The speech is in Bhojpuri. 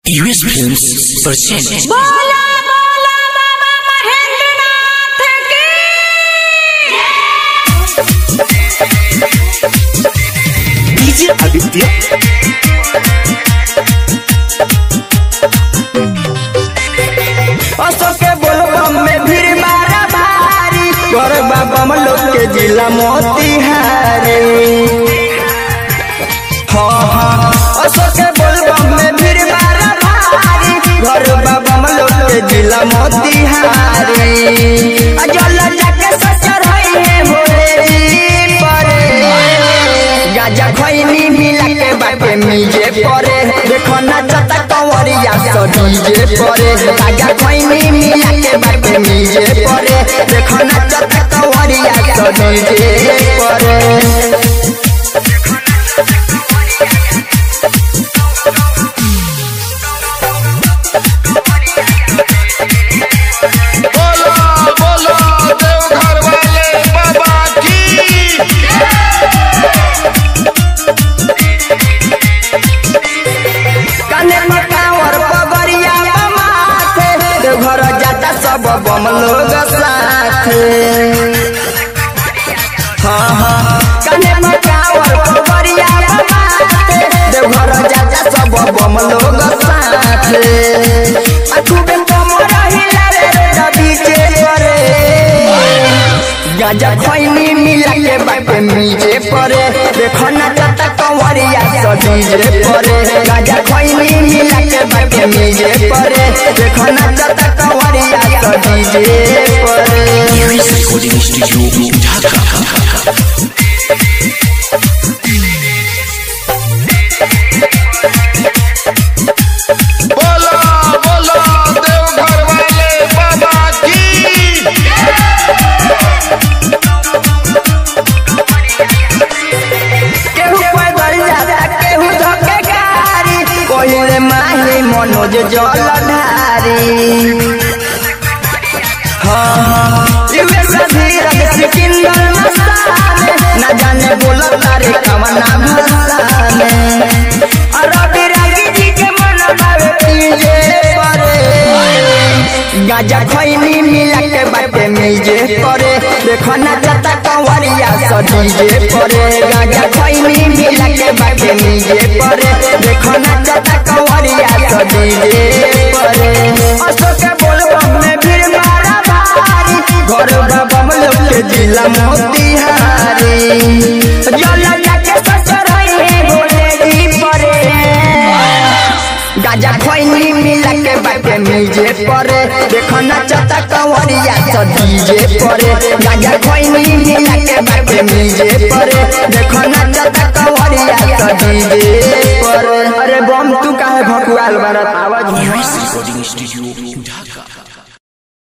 यूएस फिल्म्स प्रेजेंट बोला बोला बाबा महेंद्रनाथ की डीजे आदित्य अशोक के बोलबम में भीड़ मारा भारी कर बाबा लोग के जिला मोतिहारी। हाँ अशोक के बोलबम में भीड़ मारा भारी घर बाबा लोग के जिला मोतिहारी। जल जाके ससुर है भोले परे गाजा खैनी मिला के बाटे मीजे परे देखो ना चता कंवरिया सो डीजे परे गाजा खैनी मिला के बाटे मीजे परे देखो ना चता कंवरिया सो डीजे परे। घर जाता सब बम लोग साथ। हाँ कने मकावर पगरिया बाते देवघर जाता सब बम लोग साथ। खूबे कम रहिला रे डीजे परे गाजा खैनी मिला के बाटे मीजे परे देखो ना चता कंवरिया सो डीजे परे गाजा खैनी मिला के बाटे मीजे परे देखो ना चता कंवरिया सो डीजे परे। यूएस रिकॉर्डिंग स्टूडियो ढाका। बोलो बोलो देवघर वाले बाबा की। केहू पैदल जाता केहू धके गाड़ी कोहिले माही मनोज जलधारी। हाँ यूएस धीरज सिकंदर मस्तान ना जाने बोला तारे कवना भाषा में। रवि रागी जी के मन भावे पीजे परे गाजा खैनी मिला के बाटे मीजे परे देखो ना चता कंवरिया सो डीजे परे गाजा खैनी मिला के बाटे मीजे परे देखो ना चता कंवरिया सो डीजे परे। अशोक के बोलबम में भीड़ मारा भारी घर बाबा लोग के जिला मोतिहारी। जल जाके ससुर है भोले परे गाजा खैनी मिला के बाटे मीजे परे देखो ना चता कंवरिया सो डीजे परे गाजा खैनी मिला के बाटे मीजे परे देखो ना चता कंवरिया सो डीजे परे। अरे बम तू काहे भकुआल बारत आवाज। यूएस रिकॉर्डिंग स्टूडियो ढाका।